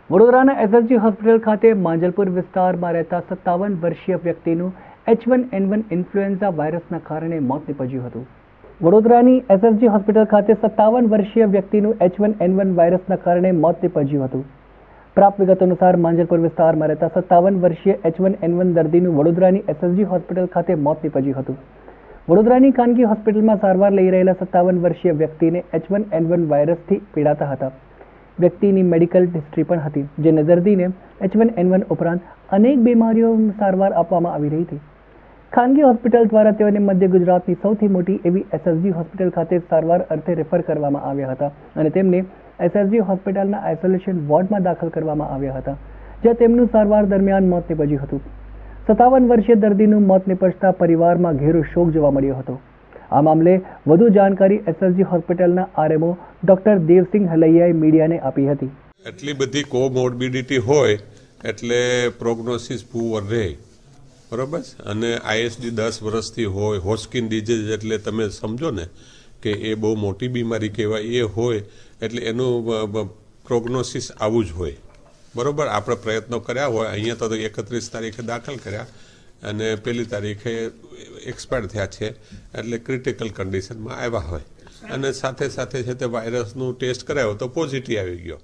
વડોદરાના SSG hospital ખાતે માંજલપુર વિસ્તારમાં રહેતા 57 વર્ષીય વ્યક્તિનું H1N1 ઇન્ફ્લુએન્ઝા વાયરસના કારણે મોત નીપજ્યું હતું. વડોદરાની એસએસજી હોસ્પિટલ ખાતે 57 વર્ષીય વ્યક્તિનું H1N1 વાયરસના કારણે મોત નીપજ્યું હતું. પ્રાપ્ત વિગતો અનુસાર માંજલપુર વિસ્તારમાં રહેતા 57 વર્ષીય H1N1 દર્દીનું વડોદરાની એસએસજી હોસ્પિટલ ખાતે મોત નીપજ્યું હતું. વડોદરાની ખાનગી હોસ્પિટલમાં સારવાર લઈ રહેલા 57 વર્ષીય વ્યક્તિને H1N1 વાયરસથી પીડાતા હતા. વ્યક્તિની મેડિકલ હિસ્ટ્રી પણ હતી, જેને દર્દીને H1N1 ઉપરાંત અનેક બીમારીઓની સારવાર આપવામાં આવી રહી હતી. ખાનગી હોસ્પિટલ દ્વારા તેઓને મધ્ય ગુજરાતની સૌથી મોટી એવી એસએસજી હોસ્પિટલ ખાતે સારવાર અર્થે રેફર કરવામાં આવ્યા હતા અને તેમને એસએસજી હોસ્પિટલના આઇસોલેશન વોર્ડમાં દાખલ કરવામાં આવ્યા હતા, જ્યાં તેમનું સારવાર દરમિયાન મોત નીપજ્યું હતું. 57 વર્ષીય દર્દીનું મોત નીપજતા પરિવારમાં ઘેરો શોક જોવા મળ્યો હતો. આ મામલે વધુ જાણકારી એસએસજી હોસ્પિટલના આરએમઓ ડોક્ટર દેવસિંહ હલૈયાએ મીડિયાને આપી હતી. એટલી બધી કોમોર્બિડિટી હોય એટલે પ્રોગ્નોસિસ પુઅર રહે, બરોબર. અને આઈએસડી 10 વર્ષથી હોય, હોસ્કિન ડિઝીઝ એટલે તમે સમજો ને કે એ બહુ મોટી બીમારી કહેવાય. એ હોય એટલે એનું પ્રોગ્નોસિસ આવું જ હોય, બરોબર. આપણે પ્રયત્નો કર્યા હોય. અહીંયા તો 31 તારીખે દાખલ કર્યા અને 1 તારીખે એક્સપાયર થયા છે, એટલે ક્રિટિકલ કન્ડિશનમાં આવ્યા હોય અને સાથે સાથે છે તે વાયરસનું ટેસ્ટ કરાયો તો પોઝિટિવ આવી ગયો.